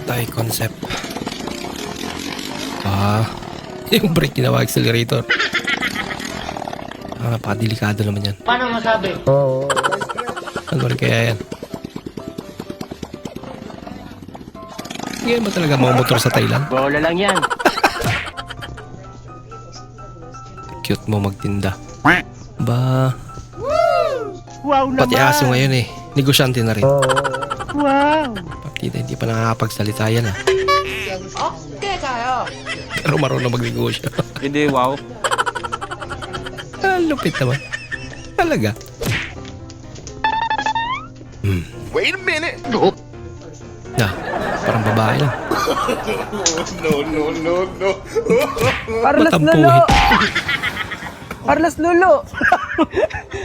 Tay concept. Yung brake ginawa accelerator. Napakadelikado naman yan. Paano masabi? Ano rin kaya yan? Yan ba talaga mga motor sa Thailand? Bola lang yan. Cute mo magtinda. Ba, Wow naman. pati aso ngayon eh. Negosyante na rin. Wow. Pati hindi pa nakakapagsalita yan ah. Okay tayo. Pero marunong magnegosyo. Hindi, wow. Lupit naman. Talaga. Wait a minute. Parang babae lang. No. Parlas Matampuhin. Lolo! Parlas Lolo!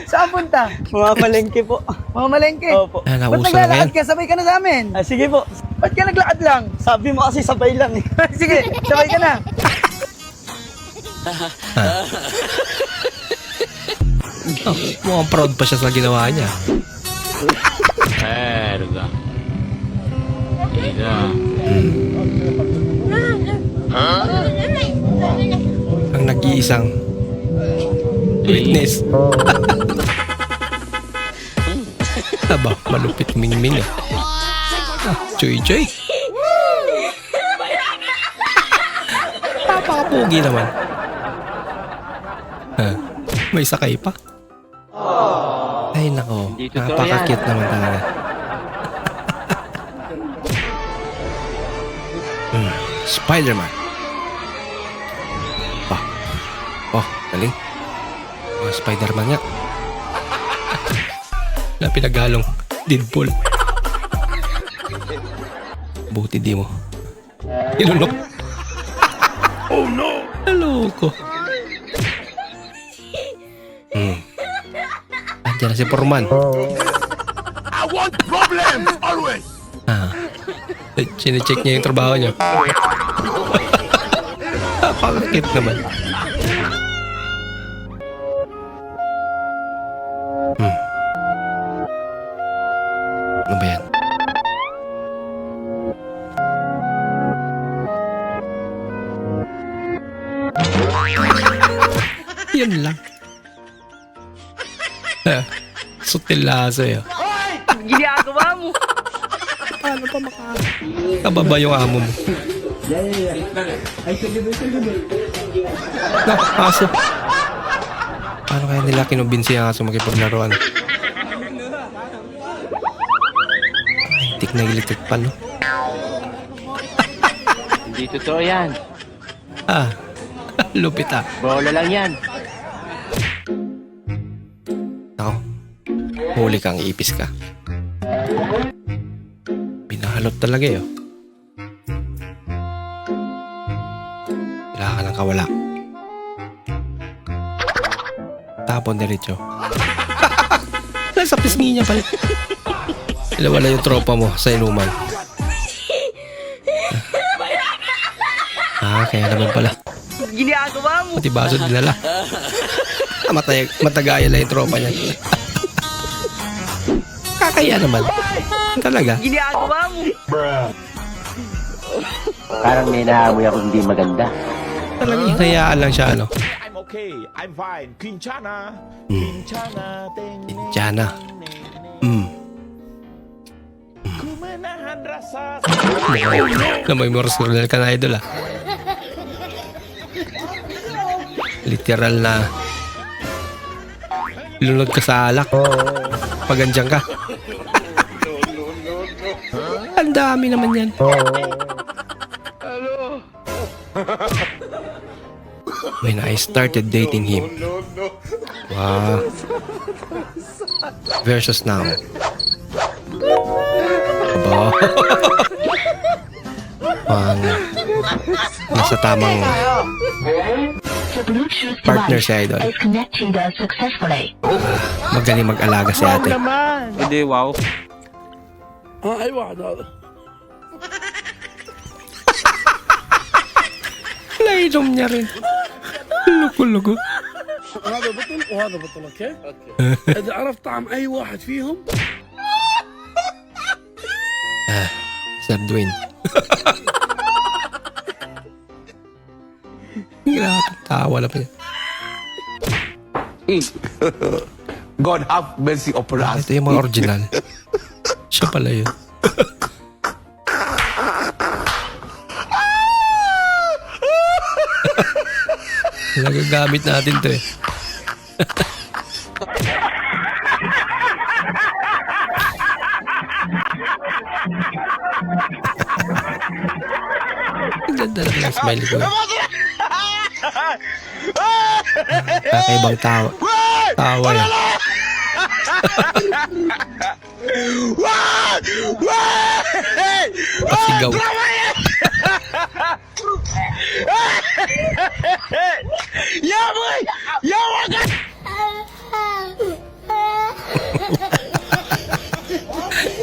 Saan punta? Mamalengke po. Mamalengke? Opo. Ah, Ba't nauso na naglalakad ngayon. ka? Sabay ka na sa amin. Sige po. Ba't ka naglakad lang? Sabi mo kasi sabay lang eh. Sige, sabay ka na. Mukhang proud pa siya sa ginawa niya. Ang nag-iisang witness. Aba, malupit mingming eh. Choy. Papakapugi naman. May sakay pa. Ay nako, Hindi totoo napaka-cute naman talaga. Spider-Man. Galing. Spider-Man nga. Na pinaghalong Deadpool. Buti di mo. Ilunok. Oh no! Naloko. Andiyan na si Foreman. I want problems always. Sine-check niya yung trabaho niya. Napaka-cute naman. Ano ba yan? Yun lang. Sutilaso yun. Ginagawa mo. Paano pa kababa yung amo mo? Aso. Paano kaya nila kinumbinsi ang aso makipaglaruan? Ay, tik na electric pan, no? Hindi totoo yan. Lupit ah. Bola lang yan. Ako, huli kang ipis ka. Binahalot talaga eh. Wala ka ng kawala. Tapon diretso. Nasa pisngi niya pala. Wala yung tropa mo sa inuman. Kaya naman pala. Ginagawa mo. Pati baso dinala. Matagaya lang yung tropa niya. Kakaya naman. Talaga. Ginagawa mo. Parang may naamoy ako hindi maganda. Talagang hinayaan lang siya, ano? I'm okay. I'm fine. Quinchana. Diana. Kumenahan rasa. May Morse Coronel ka na, idol ah. Literal na lunod ka sa alak. Pagandyan ka. Ang dami naman yan. When I started dating him. Wow. Versus now. Aba. Nasa tamang partner si idol. Magaling mag-alaga si ate. Hindi, wow. Nainom niya rin. Luko-luko. هذا بطل وهذا بطل اوكي؟ اذا عرفت طعم اي واحد فيهم Sir Dwayne. Grabe, tawa na pa yan. God have mercy upon us. Ito yung mga original. Siya pala yun. Nagagamit natin to eh. Ang ganda lang ng smile ko. Kakaibang tawa. Tawa yan. Pasigaw.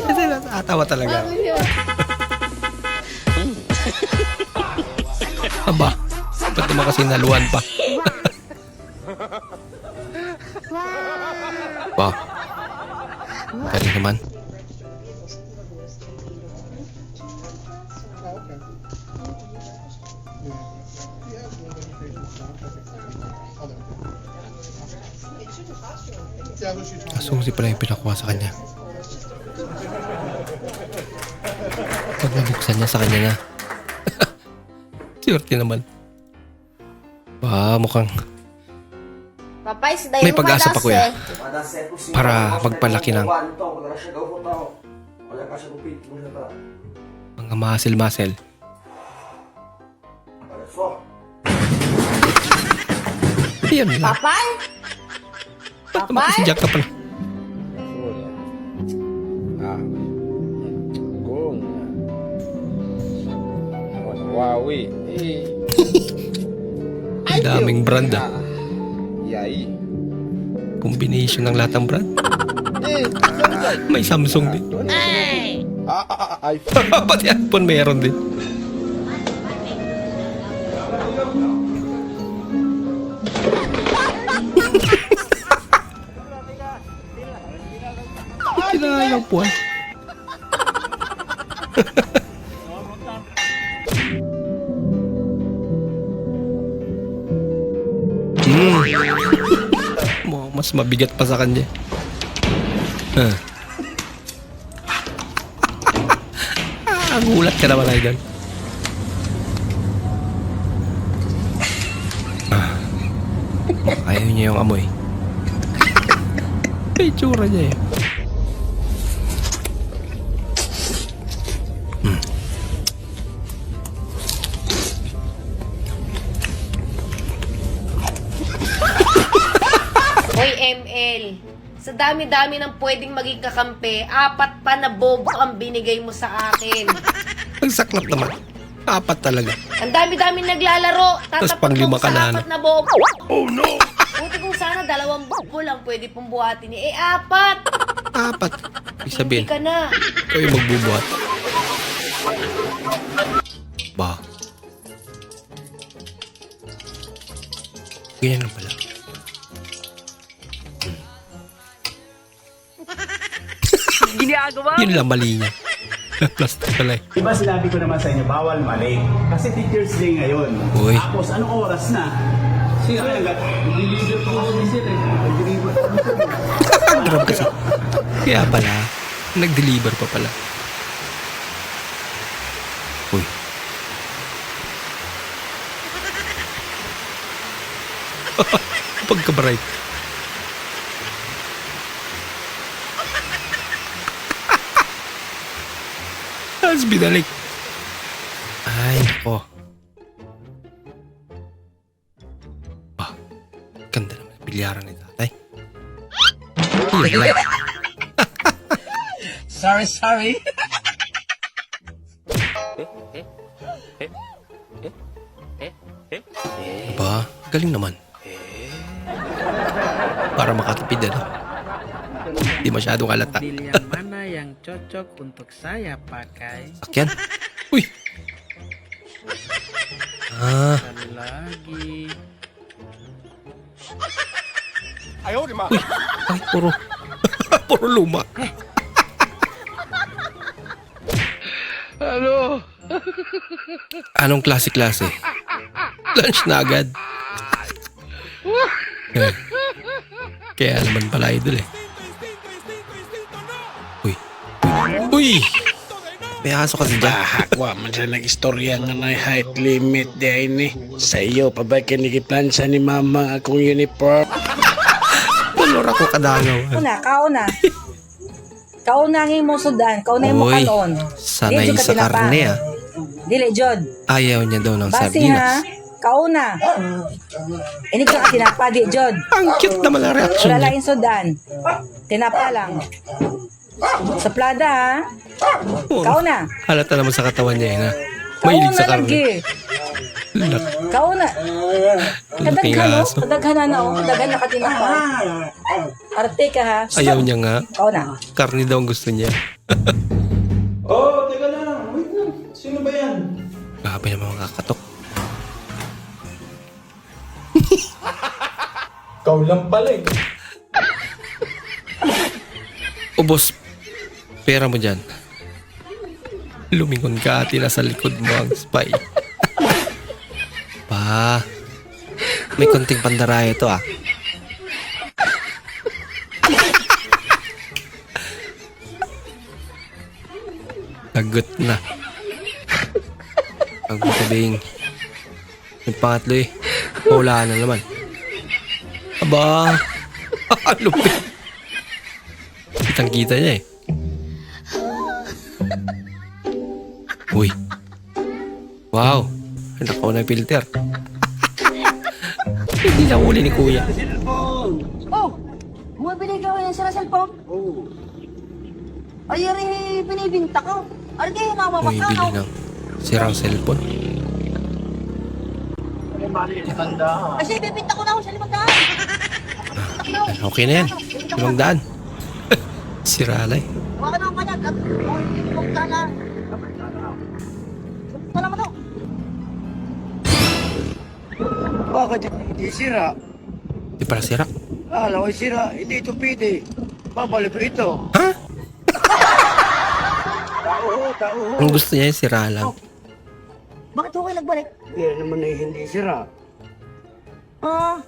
Kasi natatawa talaga. Aba, ba't naman kasi naluan pa? Ba, kaya naman. Susi pala yung pinakuha sa kanya. Pag nabuksan niya sa kanya na. Swerte naman. Ba, mukhang may pag-asa pa kuya. Para magpalaki ng mga muscle. Yan lang. Papay? Tama si Jack ka pala. Huawei. Ang daming brand ah. Combination ng lahat ng brand. May Samsung din. Pati iPhone meron din. Kinayang puwan. Mas mabigat pa sa kanya. Gulat ka naman, idol. Ayaw niya yung amoy. May tsura niya eh. Hoy, ML. Sa dami-dami ng pwedeng maging kakampi, 4 pa na bobo ang binigay mo sa akin. Ang saklap naman. 4 talaga. Ang dami-dami naglalaro. Tapos Tatapos pang-5 mo ka sa na. 4 na bobo. Oh no! Buti kung sana 2 bobo lang pwede pong buhatin ni. 4! 4. Ibig sabihin, Hindi ka na. ikaw yung magbubuhat. Ba? Ganyan lang pala. Ginagawa mo. Yun lang mali niya. Plastic pala eh. Diba sinabi ko naman sa inyo, bawal mali. Kasi Teacher's Day ngayon. Uy. Tapos, anong oras na? Sino agad? Deliver po ako ni Sir. Deliver po ako ni Sir. Grabe kasi. Kaya pala, nag-deliver pa pala. Uy. Pagka-bright. Tapos binalik. Ay, nako. Ah, ganda naman ang bilyaran ni tatay. Yun lang. Sorry. Ba, galing naman. Para makatipid ano. Hindi masyadong alata. Yang mana yang cocok untuk saya pakai? Sakyan. Uy. Ah, Sekali lagi. Uy, ay, puro, puro luma. Anong klase-klase? Lunch na agad. Eh, kaya naman pala idol eh. Uy. Uy! May aso kasi dyan. Wa man siya istorya nga na height limit di ini. Sa iyo, pabay kinikiplansya ni mama akong uniform. Palor ako kadalaw. Kauna. Kaunangin mo sudan, kaunangin mo Uy, kanon. sanay Dili, sa Jud, ka karne ah. Dili, Jod. Ayaw niya daw ng Basi ha, sardinas. kauna. Ini ka tinapa, di, Jod. Ang cute naman ang reaction Wala niya. lain sudan. Tinapa lang. Sa plada ha. Oo. Kauna. Halata naman sa katawan niya eh na. Mahilig Kauna sa karne. lagi. Lak. Kauna. Laking Kadaghan, no? aso. Kadaghan na, no? Kadaghan na katinapa. Arte ka, ha? Ayaw niya nga. Kauna. Karne daw ang gusto niya. Oh, teka lang. Wait lang. Sino ba yan? Grabe naman makakatok. Ikaw lang pala eh. Ubos. Pera mo dyan. Lumingon ka at nasa likod mo ang spy. Pa. May konting pandaraya ito ah. Lagot na. Ang butibing. Yung pangatlo eh. Wala na naman. Aba. Lupit. Kitang kita niya eh. Uy. Wow. Nakaw na yung filter. Hindi na uli ni kuya. Oh! Bumibili ka yan sa cellphone? Oo. Ay, binibinta ko. Ay, di, Bumibili ng sirang cellphone. Kasi bibinta ko na ako sa 500. Okay na yan. 500. Siralay. Huwag na ako kanya. Huwag ka na. Wala mo to. Bakit hindi sira? Di para sira. Alam ko sira, hindi ito pwede. Babalik ko ito. Ha? Tao. Ang gusto niya yung sira lang. Bakit ako kayo nagbalik? Yan naman ay hindi sira. Ah,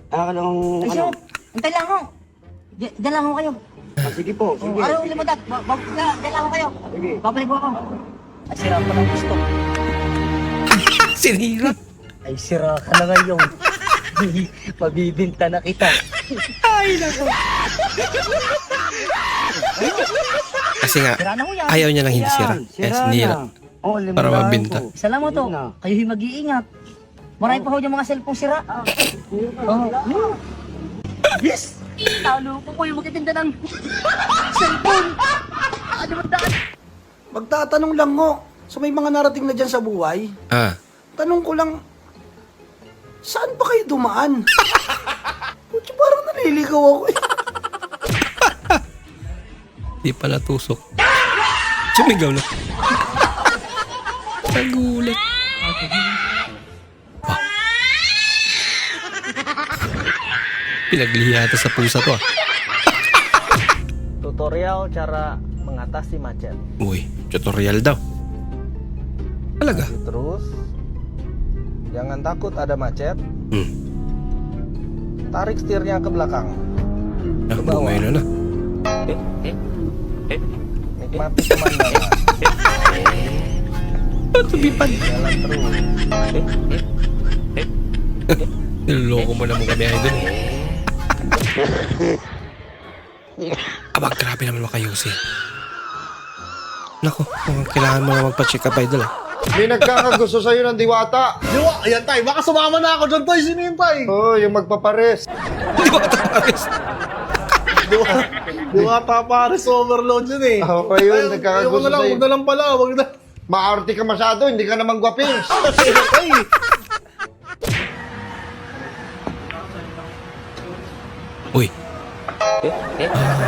Akala kong ay ano. siya. Antay lang ako. Diyan lang ako kayo. Sige po, sige. Araw limutat. Diyan lang ako kayo. Sige. Babalik ko ako. Ay, sira pa ng gusto. Sinira. Ay sira ka na ngayon. Pabibinta na kita. Kasi nga, Sira na ko yan. ayaw niya lang hindi sira. Kaya sinira. Oh, Para mabinta. Salamat to. Kayo mag-iingat. Marami pa ho yung mga cellphone sira. Oh. Yes! Talo ko po yung magtitinda ng cellphone. Ano ba daan? Magtatanong lang ho. So may mga narating na dyan sa buhay. Ah. Tanong ko lang, saan ba kayo dumaan? Puti, parang naliligaw ako eh. Di pa natusok. Sumigaw na. Nagulat. Ah. Pinaglihi ata sa pusa to ah. Tutorial cara mengatasi macet. Uy, tutorial daw. Talaga? Terus, jangan takut ada macet. Tarik setirnya ke belakang. Bumay na na. Nikmati pemandangan. Tubipan. Jalan terus. Niloloko mo naman kami idol. Abang, grabe naman makayusin. Nako, mukhang kailangan mo na magpa-check up idol ah. May nagkakagusto sa'yo ng diwata. Diwa, ayan tay. Baka sumama na ako dyan tay. Sino yun tay? Oh, yung magpapares. Di ba katapares? Diwata pares overload yun eh. Ako yun, nagkakagusto sa'yo. Huwag na lang pala. Huwag na. Maarte ka masyado, hindi ka naman gwapings. Tay. Uy.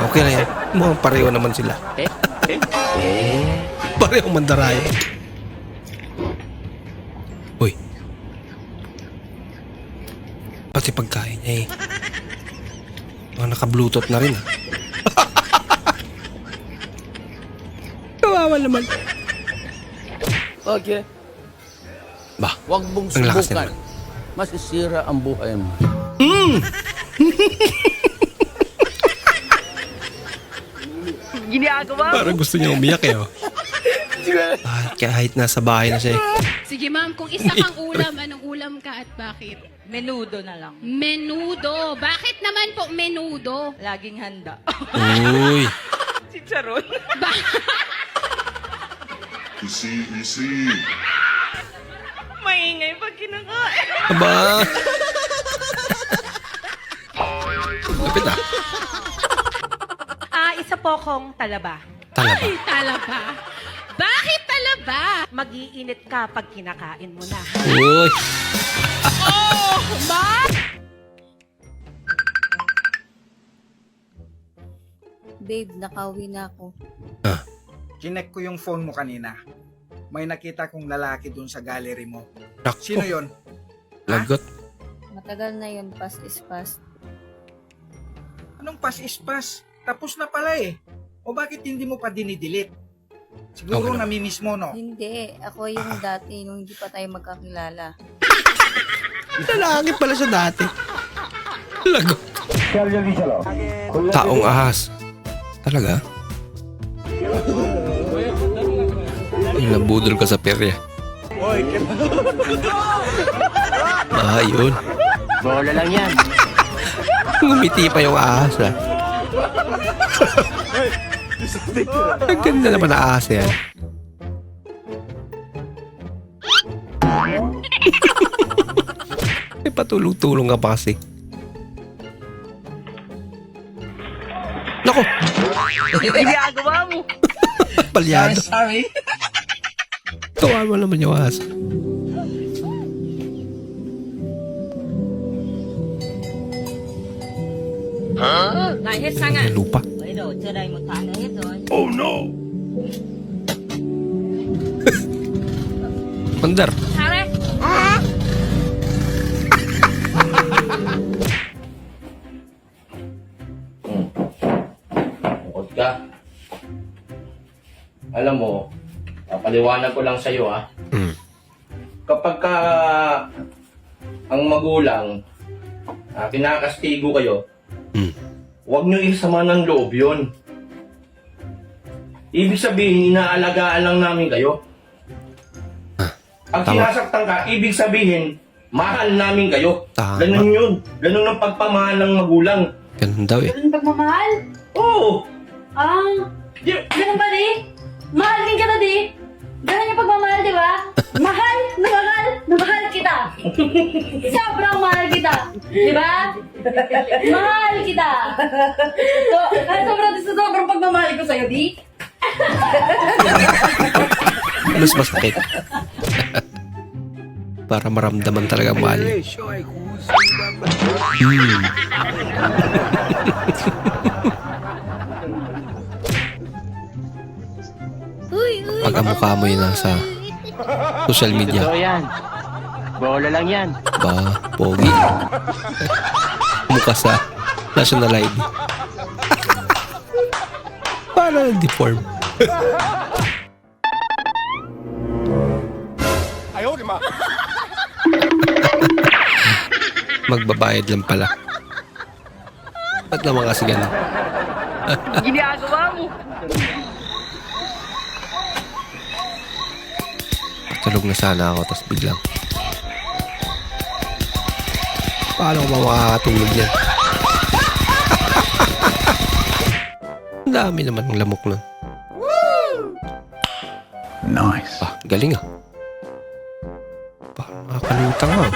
Okay na yan. Mukhang pareho naman sila. Pareho mandaraya. Uy. Pati pagkain niya eh. Mga naka-bluetooth na rin. Kawawa naman. Okay. Bah, Huwag mong ang lakas subukan. naman. Masisira ang buhay mo. Ginagawa mo? Parang gusto niya umiyak eh. Oh. Kahit nasa bahay na siya eh. Sige ma'am, kung isa kang ulam, anong ulam ka at bakit? Menudo na lang. Menudo. Bakit naman po menudo? Laging handa. Uy. Chicharon. Maingay pag kinakain. Aba. Lapit na. Isa po kong talaba. Talaba. Ay, talaba. Bakit talaba? Mag-iinit ka pag kinakain mo na. Uy. Babe, nakauwi na ako. Chinek ko yung phone mo kanina. May nakita kong lalaki dun sa gallery mo. Nako. Sino yon? Lagot. Matagal na yun, pass is past. Anong pass is pass? Tapos na pala eh. O bakit hindi mo pa dinidelete? Siguro Okay. namimiss mo, no? Hindi, ako yung dati nung hindi pa tayo magkakilala. Lalaki pala siya dati. Lagot. Taong ahas. Talaga? Ay, nabudol ka sa perya. Yun. Bola lang yan. Ngumiti pa yung ahas ah. Ang ganda naman na ahas yan. May patulong-tulong ka pa kasi. Nako! Ginagawa mo? Palyado. Sorry. Kawawa naman yung ahas. May lupa. Oh no! Mandar. Bukod ka. Alam mo, papaliwanag ko lang sa'yo ha. Mm. Kapag ka ang magulang kinakastigo kayo, huwag nyo isama ng loob yun. Ibig sabihin, inaalagaan lang namin kayo. Pag Tama. sinasaktan ka, ibig sabihin, mahal namin kayo. Tama. Ganun yun. Ganun ang pagpamahal ng magulang. Ganun daw eh. Ganun pagmamahal? Oo! Ganun ba di? Mahal din kita di? Ganun yung pagmamahal, di ba? Mahal na mahal kita. Sobrang mahal kita. Di ba? Mahal kita. Sobrang pagmamahal ko sa'yo, di? Mas masakit. Para maramdaman talaga ang mahal. Pag ang mukha mo yun nasa social media. Totoo yan. Bola lang yan. Ba, pogi. Mukha sa national ID. Para deform. Magbabayad lang pala. Ba't naman kasi ganun? Ginagawa mo? Tulog na sana ako, tapos biglang. Paano ko ba makakatulog yan? Ang dami naman ng lamok nun. Nice. Galing ah. Parang makakalimutan nga.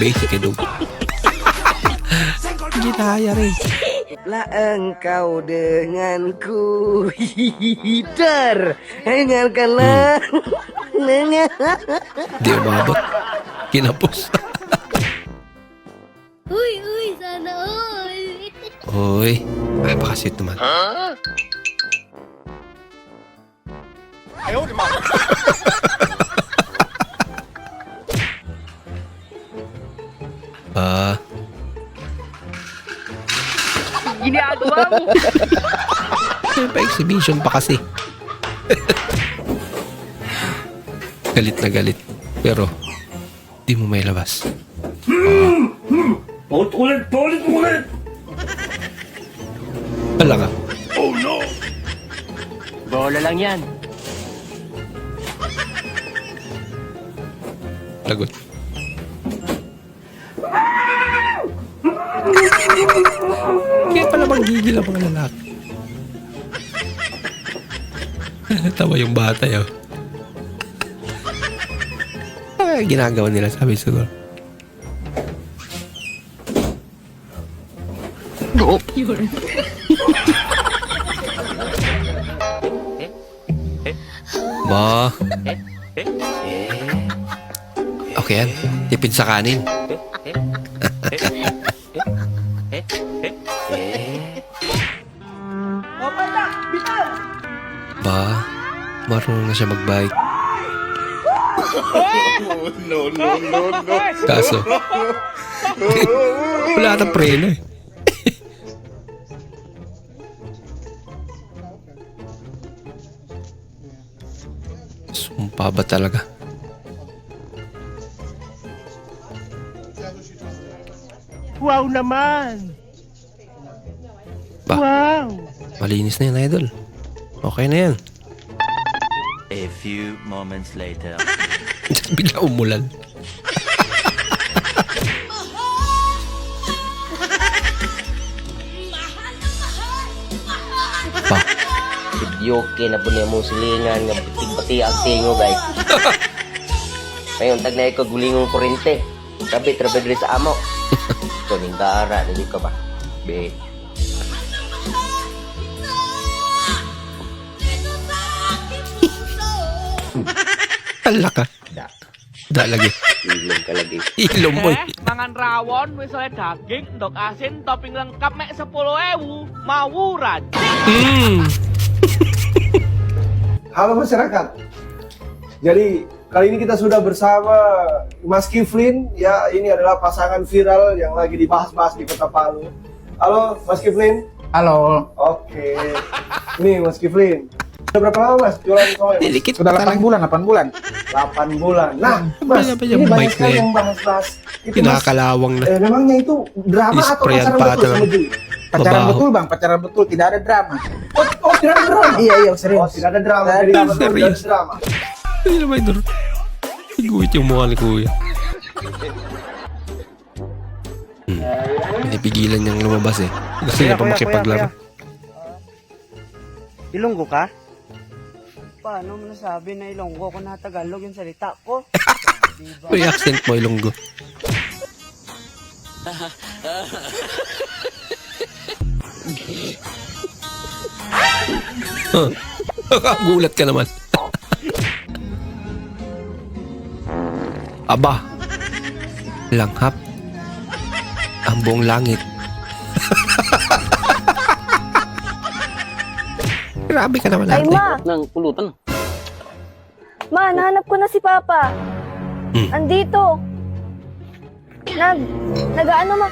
Basic eh, dog. Ginaya rin. Lah engkau denganku hider. Dengarkanlah. Di umabot. Kinapos. Uy, sana all. Uy. Ay, pakasit naman. ginagawa mo? Pa-exhibition pa kasi. Galit na galit. Pero, di mo may labas. Ulit! Wala ka. Bola lang yan. Lagot. Kaya pala bang gigil ang mga lalaki. Tawa yung bata yun. Ay, ginagawa nila, sabi siguro. Ba? Okay yan. Tipid sa kanin. Ba? Marunong na siya mag-bike. Kaso, wala atang preno eh. Sumpa ba talaga? Wow naman! Ba? Wow! Malinis na yan, idol. Okay na yan. A few moments later. Bigla umulan. Pa. Yoke na po niya mong silingan nga bating-bati ang tingo guys. Ngayon tag na ikaw gulingong kurente. Sabi trabe diri sa amo. Kuning gaara dili ka ba? Be. Tala ka. Da lagi. Ilong ka lagi. Ilong mo. Mangan rawon, misalnya daging, ndok asin, topping lengkap mek 10.000, mawuran. Halo masyarakat. Jadi kali ini kita sudah bersama Mas Kiflin. Ya, ini adalah pasangan viral yang lagi dibahas-bahas di Kota Palu. Halo Mas Kiflin. Halo. Oke. Ini Mas Kiflin. Sudah berapa lama Mas jualan soy? Dikit Sudah 8 bulan, 8 bulan. 8 bulan. Nah, Mas, Apa ini yang banyak baik sekali na yan? yang bahas-bahas. Itu Mas, Pinakalawang na. memangnya itu drama atau Isprayan pacaran pa betul ata. sama Juli? Pacaran Mabaho. betul bang, pacaran betul, tidak ada drama. Oh, tidak ada drama? Iya, serius. Oh, tidak ada drama. Tidak Jadi ada. apa tidak ada drama? Hindi naman ito. Iguit yung mukha ni Kuya. Pinipigilan niyang lumabas eh. Gusto niya pa makipaglaro. Ilonggo ka? Paano mo nasabi na Ilonggo ko na Tagalog yung salita ko? May accent mo, Ilonggo. Gulat ka naman. Aba. Langhap. Ang buong langit. Grabe ka naman Ay, ate. Ma! Nang pulutan. Ma, nahanap ko na si Papa. Andito. Nag-ano ma?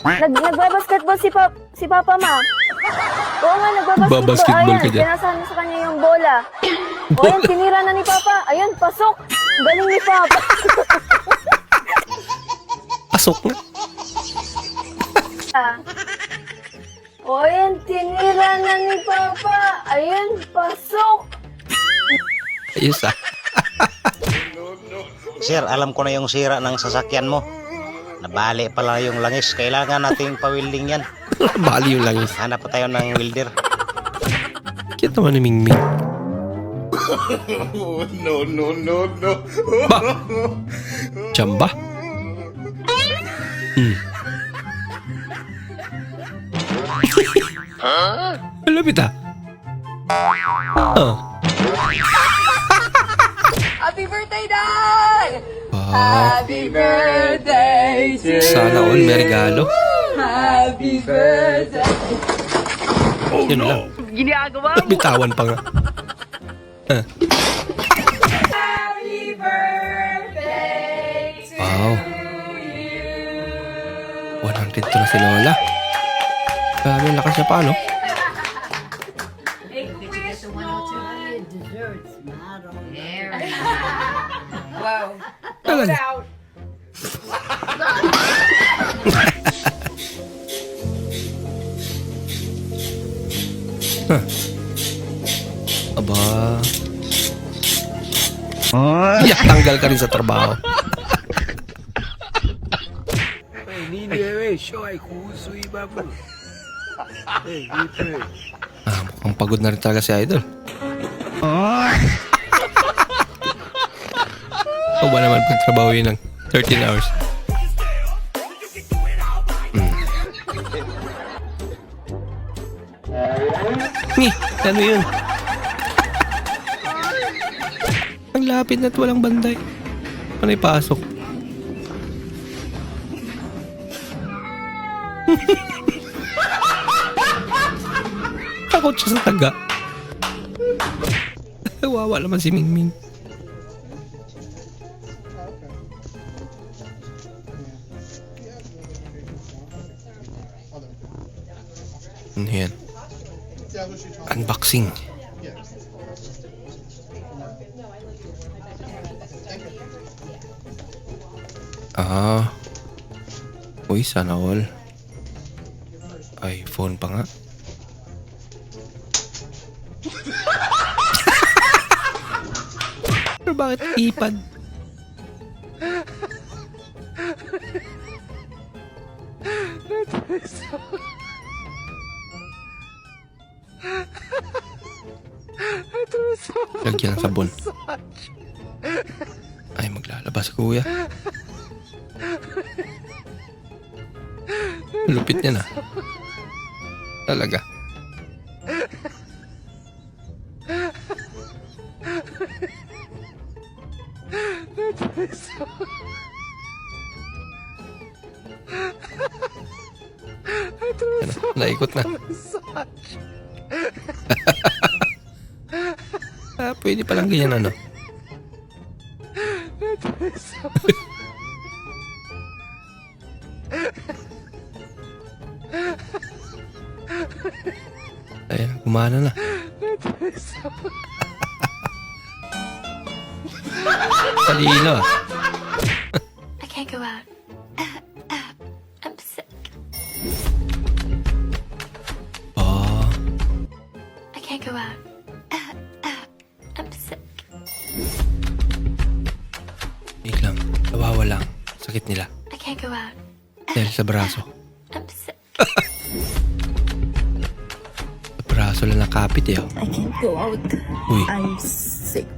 Nagbabasketball si Papa, Ma. Oo nga, nagbabasketball. Babasketball ka Ayan, dyan. pinasaan sa kanya yung bola. O yan, tinira na ni Papa. Ayun, pasok. Galing ni Papa. Pasok na. O yan, tinira na ni Papa. Ayun, pasok. Ayos ah. Sir, alam ko na yung sira ng sasakyan mo. Nabali pala yung langis. Kailangan nating pawilding yan. Bali yung langis. Hanap pa tayo ng welder. Cute naman ni Mingming. No. Ba? Chamba? Malapit ah. Happy birthday, Dad! Wow. Happy birthday to Sana all may regalo. Happy birthday. Yun lang. Ginagawa mo. Bitawan pa nga. Happy birthday to Wow. 100 to na si Lola. Grabe, ang lakas niya pa, no? Wow. Talaga. Huh. Aba. Iyak, tanggal ka rin sa trabaho. Mukhang pagod na rin talaga si Idol. O ba naman pagtrabaho yun ng 13 hours? Ano yun? Ang lapit na't walang banday. Ano ipasok? Takot siya sa taga. Wawa naman si Mingming. Ano yan? Unboxing. Uy, sana all. iPhone pa nga. Pero bakit iPad? Lagyan ng sabon. Ay, maglalabas kuya. Lupit niya na. Talaga. Naikot na. Pwede palang ganyan ano. Ayan, kumana na. Talino. I can't go out. I'm sick. I can't go out. I'm sick. Biglang, nawawala ang sakit nila. I can't go out. Dahil sa braso. I'm sick. Sa braso lang nakapit eh. I can't go out. Uy. I'm sick.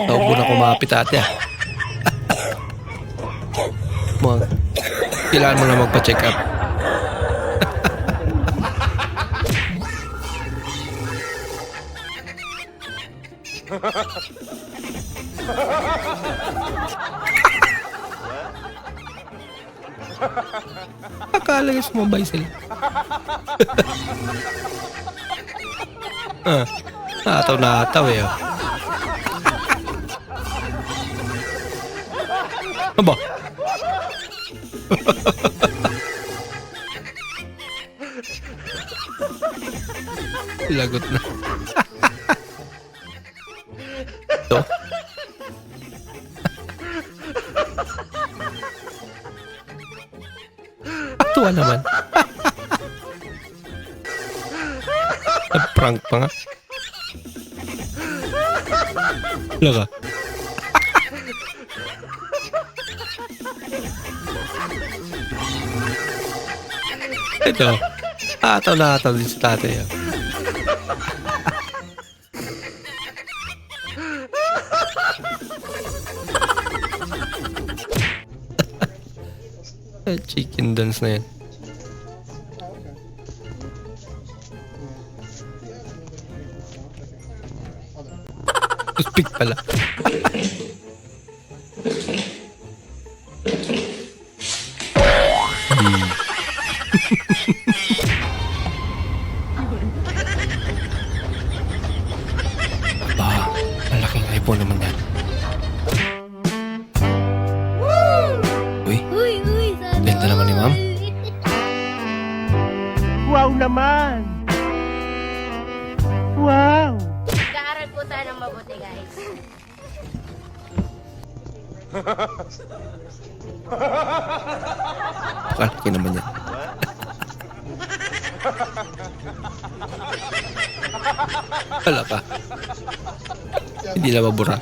Taubo na kumapit ate ah. Kailangan mo na magpa-check up. Akala niya sumabay sila. Nataw eh. Aba? Lagot na. Ito. Aktual naman. Nag-prank pa nga. Laka. Ito. Ataw na ataw din sa tatay. Chicken dance na yan. Toothpick pala. Aba. Kalaki naman yan. Wala ka. Hindi na mabura.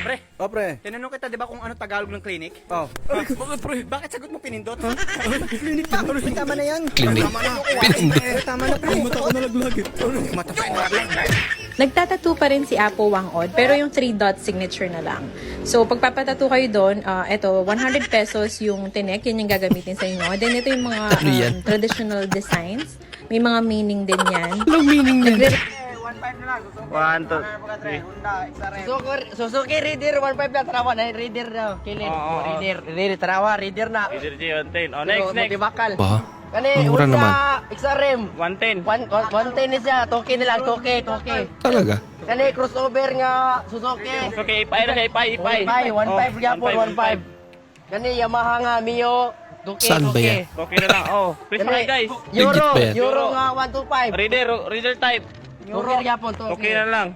Pre, Oh, pre. tinanong kita, di ba, kung ano Tagalog ng clinic? Oh. Bakit, pre? Bakit sagot mo pinindot? Clinic pa. Tama na yan. Clinic. Pinindot. Tama na, pre. Mata ko nalaglag. Mata pa nalaglag. Nagtatattoo pa rin si Apo Wangod, pero yung 3-dot signature na lang. So, pagpapatattoo kayo doon, eto, 100 pesos yung tinek, yun yung gagamitin sa inyo. Then, ito yung mga Ano yan? traditional designs. May mga meaning din yan. Anong meaning yan? 1, 2, 3. Suzuki Reader 1.5 na trawa na Reader na kilid. Reader trawa, Reader na. Leader J, 110. Oh, next, next. Bakal. Ba? Kani Mura naman. XRM 110. 110 na siya, toke na lang, toke. Talaga? Kani crossover nga Suzuki. Okay, ipay na siya, ipay. 1.5 gyapon, 1.5. Kani Yamaha nga Mio, toke. Saan ba yan? Okay na lang. Oh, please mga guys. Legit ba yan? Euro nga 125. Reader type. Toke gyapon, toke. Okay na lang.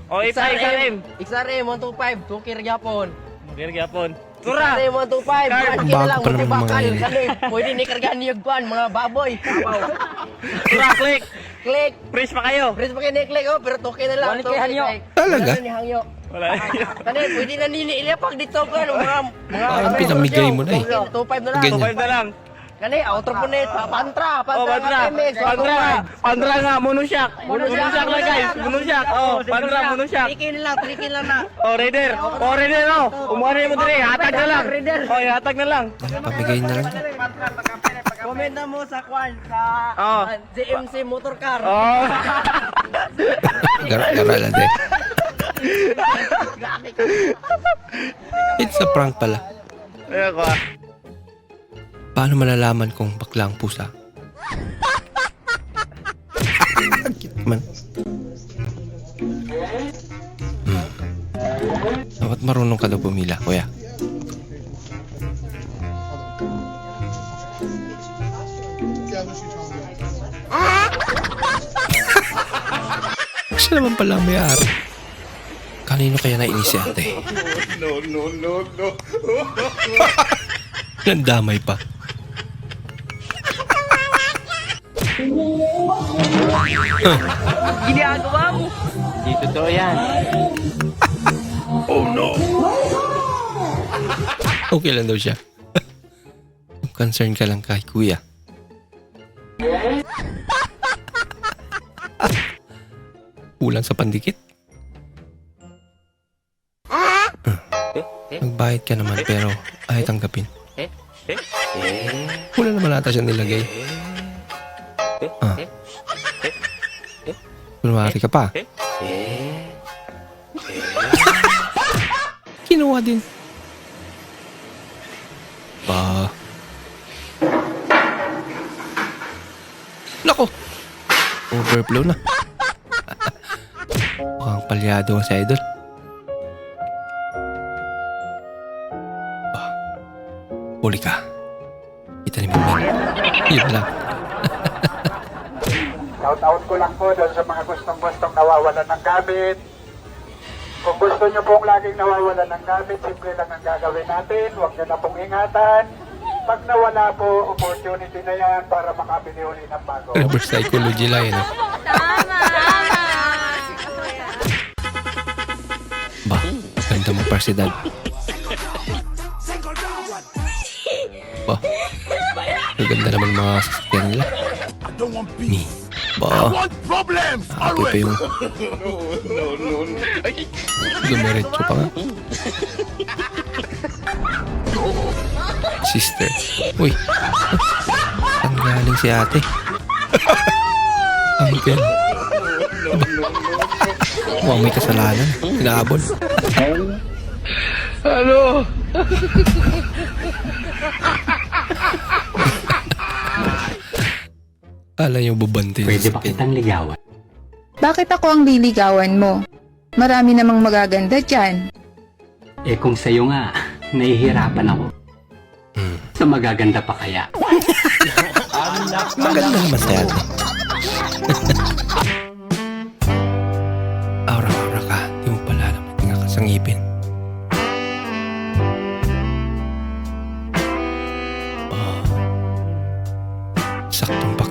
Oh, ipay, XRM. XRM 125, toke gyapon. Okay na gyapon. Sura! 125, bakal Bago lang, pa naman mga bakal. yan. Kani, pwede ni kargahan niyo kuan, mga baboy. Sura, click. Click. Fresh pa kayo. Fresh pa kayo ni-click, oh, pero toke na lang. Wala kay Hanyo. Talaga? Wala ni Hanyo. Wala. Kani, pwede na nilipag dito ko, mga... Parang pinamigay mo na eh. 2.5 na lang. Ganyan. 5 na lang. Kani, outro po net, Pantra Oh, Pandra. Pandra nga, monoshock. Monoshock lang guys. Monoshock. Oh, Pandra, monoshock. Trikin lang na. Oh, Raider. Oh, Raider, oh. Umuha mo dire. Hatag na lang. Oh, hatag na lang. Pamigay na lang. Comment na mo sa kwan, sa Oh. GMC Motor Car. Oh. Gara lang din. It's a prank pala. Ayan ko. Paano malalaman kung bakla ang pusa? Cute man. Dapat marunong ka daw pumila, kuya. Siya naman pala ang may-ari. Kanino kaya nainis si ate? No. Nandamay pa. Ginagawa mo. Hindi totoo yan. Oh no! Okay lang daw siya. Concern ka lang kay kuya. Kulang sa pandikit. Magbayad ka naman pero ay tanggapin. Wala naman ata siya nilagay. Kunwari ka pa. Kinuha din. Ba. Nako. Overflow na. Mukhang palyado ang si Idol. Huli ka. Kita ni Mingming. Yun lang. Shout-out ko lang po doon sa mga gustong-gustong nawawalan ng gamit. Kung gusto nyo pong laging nawawalan ng gamit, simple lang ang gagawin natin. Huwag nyo na pong ingatan. Pag nawala po, opportunity na yan para makabili ulit ng bago. Reverse psychology lang yun. Ba, ganda mo parsidad. Ba, maganda naman mga sasakyan nila. Ni, ba, apoy pa yung dumiretso pa nga. Sister. Uy, ang galing si ate. Uncle. Mukhang may kasalanan. Inaabon. Ano? Kala niyo bubante. Pwede ba kitang ligawan? Bakit ako ang liligawan mo? Marami namang magaganda dyan. Eh kung sa'yo nga, nahihirapan ako. Sa magaganda pa kaya. Maganda naman sa ate.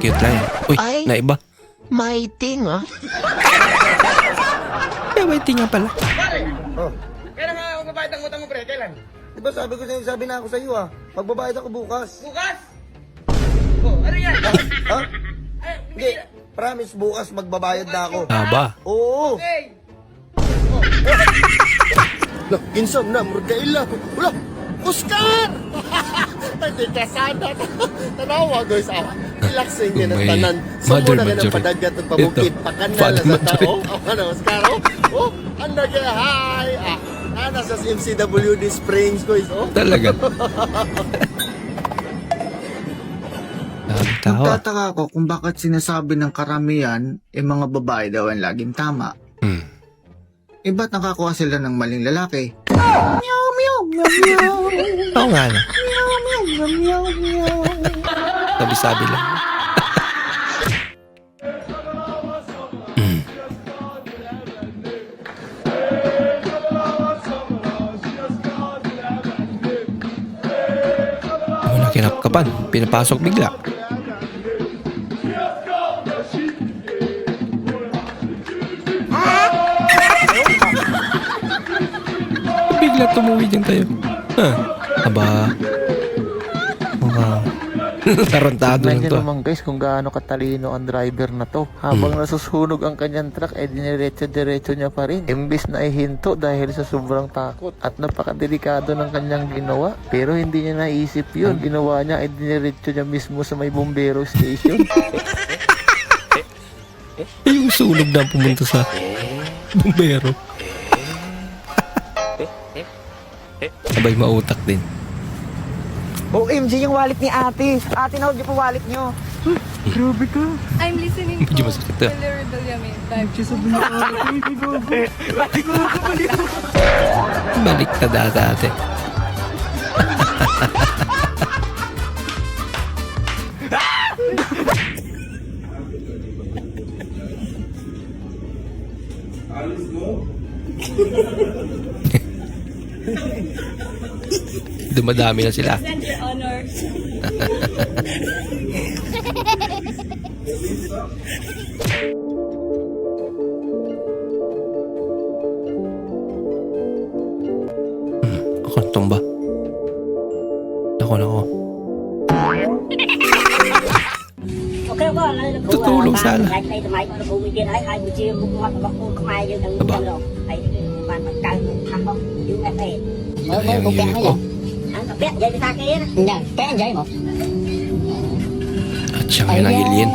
cute lang. Uy, Ay. naiba. May tinga. May tinga pala. Oh. Kailan nga ako magbabayad ng utang mo, pre? Kailan? Di ba sabi na ako sa iyo, magbabayad ako bukas. Bukas? Oh, ano yan? Ha? Hindi. Promise, bukas magbabayad na ako. Aba. Oo. Okay. Look, ginsam na, murgaila. Wala, Oscar! Hindi ka sana. Tanawa, guys. Relaxing din ang tanan. Mother Sumuna ka ng Marjorie. padagat at pabukid. Ito, Pakanala Father sa Marjorie. tao. Ano, Oscar? Oh, ano kaya? Hi! Nasa MCWD Springs, guys. Oh. Talaga. Tao. Nagtataka ako kung bakit sinasabi ng karamihan mga babae daw ang laging tama. Ba't nakakuha sila ng maling lalaki? Meow, meow, meow, meow. Oo nga na. Meow, meow, meow, meow, meow. Sabi-sabi lang. Wala kinapkapan. Pinapasok bigla. Bigla tumuwid yung tayo. Aba. Mukhang tarantado lang to. naman guys kung gaano katalino ang driver na to. Habang nasusunog ang kanyang truck, diniretso-diretso niya pa rin. Imbis na ihinto dahil sa sobrang takot at napakadelikado ng kanyang ginawa. Pero hindi niya naisip yun. Ginawa niya ay diniretso niya mismo sa may bombero station. Yung sunog na pumunta sa bumbero. Abay, mautak din. OMG yung wallet ni ate. Ate, nahog niyo po wallet niyo. Grabe ka. I'm listening Medyo masakit to. Balik na dati. Dumadami na sila. Ako tumba. Ako. Tutulong sana. Ayaw hiri ko. At siyang hinahilin.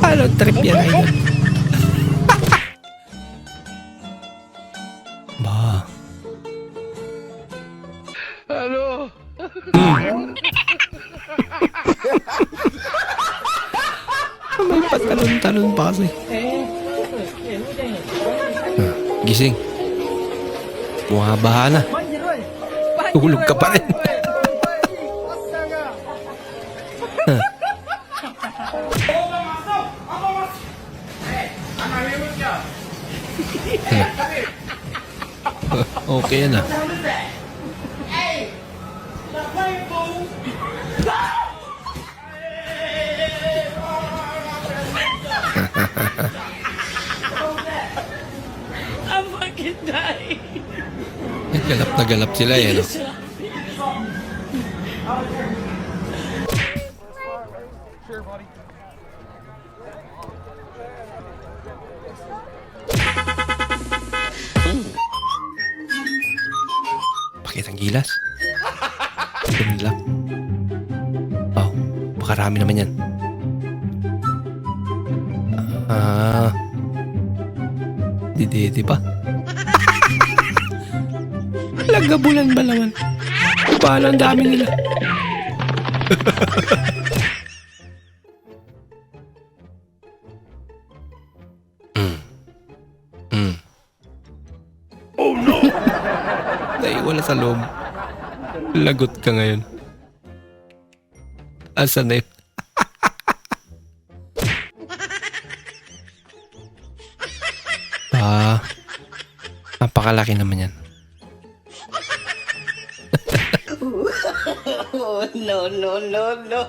Ano trip yan ay ba? Ano? May patalon-talon pa kasi. Gising. Bumabaha na. Tulog ka pa rin. Okay na. I'm fucking dying. Galap na galap sila eh, no? Pakitang gilas. Ganun lang. Oh, makarami naman yan. Di ba? Lagabulan ba naman? Paano ang dami nila? Oh no! Naiwala sa loob. Lagot ka ngayon. Asan na yun? Napakalaki naman yan. No, no, no, no.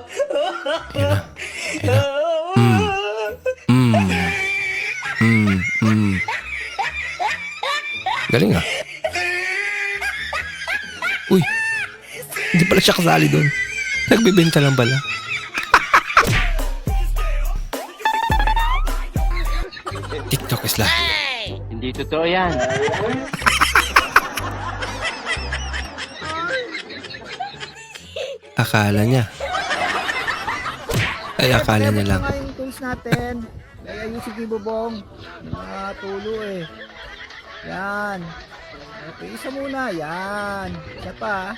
Galing ah. Uy, hindi pala siya kasali doon. Nagbebenta lang pala. TikTok is live. Hindi totoo yan. Akala niya. Ay, akala niya lang. Yung tools natin. Kaya yung si Bobong. Mga tulo eh. Yan. Okay, isa muna. Yan. Isa pa.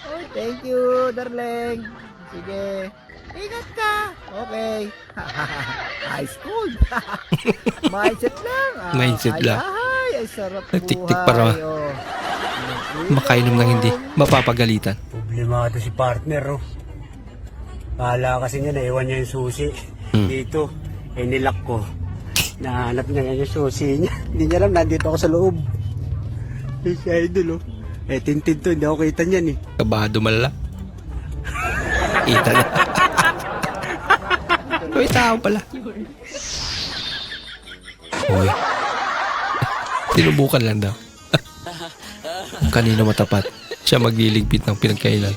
Oh, thank you, darling. Sige. Ingat ka. Okay. High school. Mindset lang. Mindset lang. Ay, ay sarap buhay. Nagtik-tik para Oh. makainom ng hindi mapapagalitan. Problema ito si partner, oh. Kala kasi niya, naiwan niya yung susi. Dito, nilak ko. Nahanap niya yung susi niya. Hindi niya alam, nandito ako sa loob. Si Idol, oh. Tintin to, hindi ako kita niyan, eh. Kabado malala. Kita na. Uy, tao pala. Uy. Sinubukan lang daw. Kanino matapat, siya magliligpit ng pinagkainan.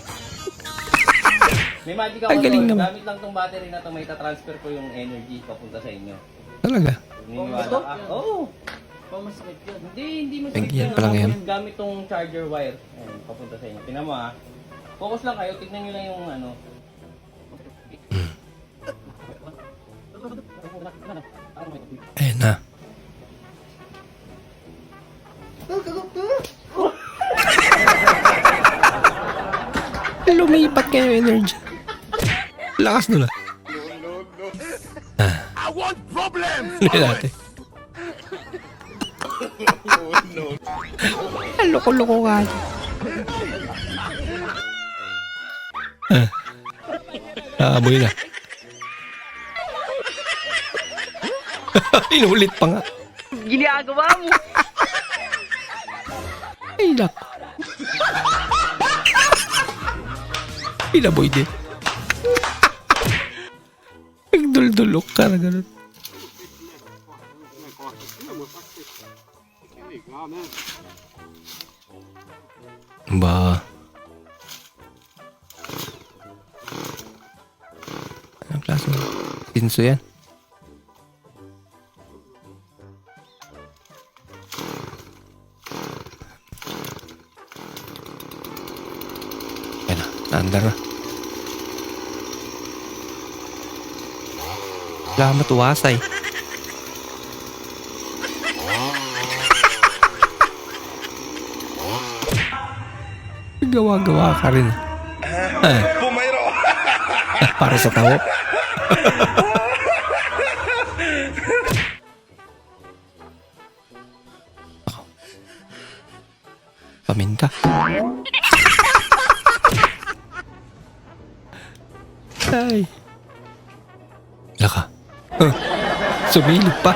May magic Ay, ako galing doon. naman. Gamit lang tong battery na to, may tatransfer ko yung energy papunta sa inyo. Talaga? Niniwala ka? Oo. Pamasakit yun. Hindi masakit Yan yan. pa lang yan. Gamit tong charger wire. Ayan, papunta sa inyo. Tingnan mo ah. Focus lang kayo, tignan nyo lang yung ano. Ayan na. Lumipat kayo energy. Lakas nila. I want problem. Hindi natin. Loko-loko ka. Amoy na. Inulit pa nga. Ginagawa mo! Ay, nako. Pinaboy din. Nagduldulok ka na ganun. Ba. Anong klase? Pinso yan? Yan na, naandar na. Wala matuwasay. Gawa-gawa ka rin. Pumayro! Para sa tao. Paminta. Ay. Laka. Sumilip pa.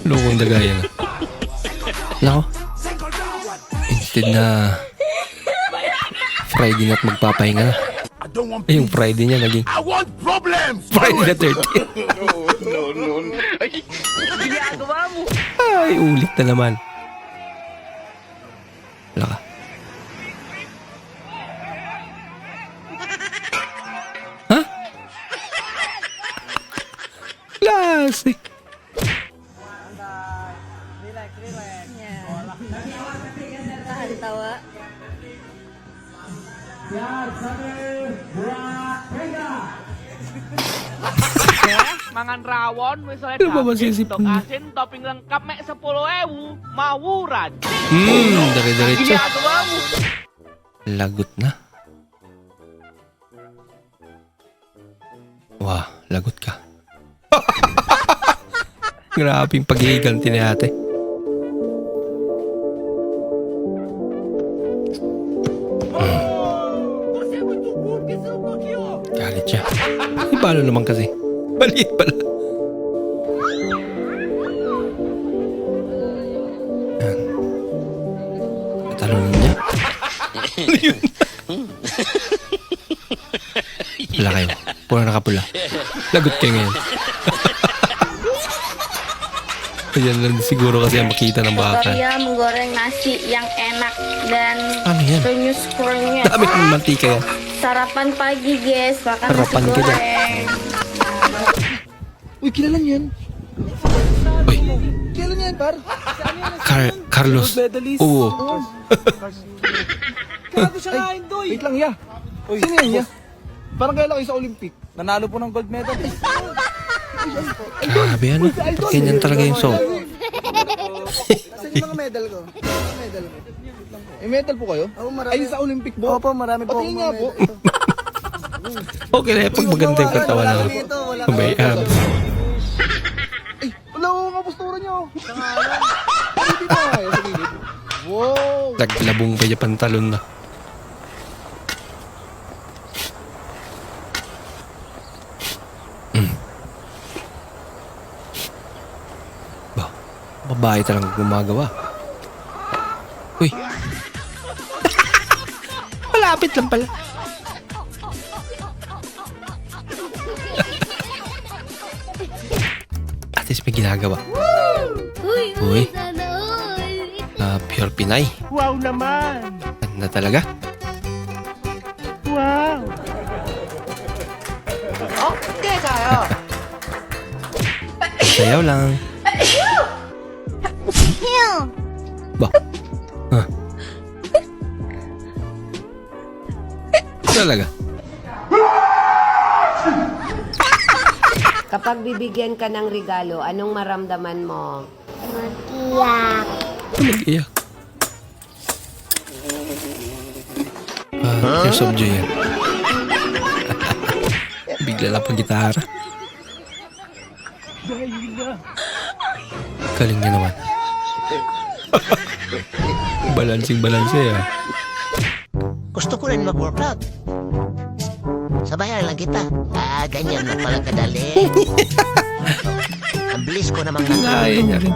Lukong dagaya na. Lako. Instead na Friday na't magpapahinga na. Yung Friday niya naging I want problems! Friday na 30. No. Ginagawa mo! Ay, ulit na naman. Wala ka. Ha? Classic. Tawa. Mangan rawon, misalnya Ano ba masisip daging, mo? asin, topping lengkap, mek 10.000, mawuran. Dari-diretso. Ginagawa mo! Lagot na. Wah, lagot ka. Grabing pag-iiganti ni ate. Galit siya. Ibalo naman kasi. Maliit pala. Yan. Talunin niya. Wala kayo. Puro nakapula. Lagot kayo ngayon. Ayan lang siguro kasi ang makita ng baka. Korea menggoreng nasi yang enak dan Ano yan? penyuskurnya. Dami ng mantika yan. Sarapan pagi guys, makan Sarapan nasi ka dyan. goreng. Uy, kilala niyo yan? Uy. Kilala niyo yan, par? Carlos. Oo. Kaya ko siya kain, Doy. Wait lang, ya. Sino yan, ya? Parang kaya kayo sa Olympic. Nanalo po ng gold medal. Grabe ano. Ganyan talaga yung song. Saan yung mga medal ko? Medal ko. May medal po kayo? Oo, marami. Ay, sa Olympic po? Opo, marami po. Patingin nga po. Okay na yan. Pag maganda yung katawa lang. May abs. Ay, wala ko nga postura niyo. Hindi pa kaya sa gilid. Wow. Naglabong pa yung pantalon na. Babae talagang gumagawa. Uy. Malapit lang pala. At least may ginagawa. Uy. Pure Pinay. Wow naman! Ganda talaga. Wow! Okay kayo. Sayaw lang. Ba? Huh. Talaga? Kapag bibigyan ka ng regalo, anong maramdaman mo? Mag-iyak. Tears of Joy yan. Bigla lang pang gitara. Galing niya naman. Balansing-balanse ah. Gusto ko rin mag-workout. Sabayan lang kita. Ganyan na pala kadali. Ang bilis ko namang Kaya niya rin.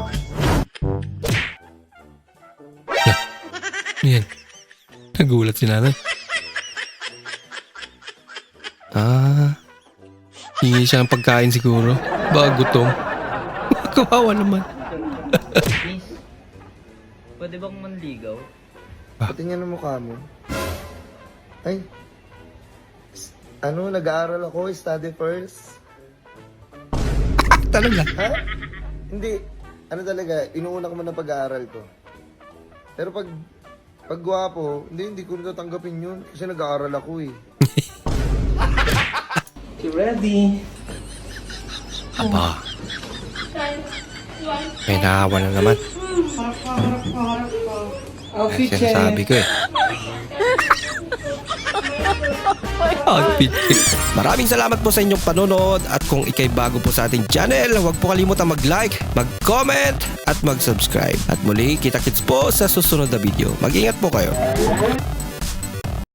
Yan. Nagulat si nanay. Hingi siya ng pagkain siguro. Baka gutom. Kawawa naman. Pwede bang manligaw? Patingin ang mukha mo. Ay. Nag-aaral ako, study first. Talaga? Ha? Hindi. Talaga, inuuna ko man ang pag-aaral ko. Pero pag gwapo, hindi ko tatanggapin yun. Kasi nag-aaral ako eh. You ready? Aba. May nakawa na naman. Ay, sinasabi ko eh. Outfit check. Maraming salamat po sa inyong panonood at kung ikay bago po sa ating channel, huwag po kalimutan mag-like, mag-comment at mag-subscribe. At muli, kita-kits po sa susunod na video. Mag-ingat po kayo.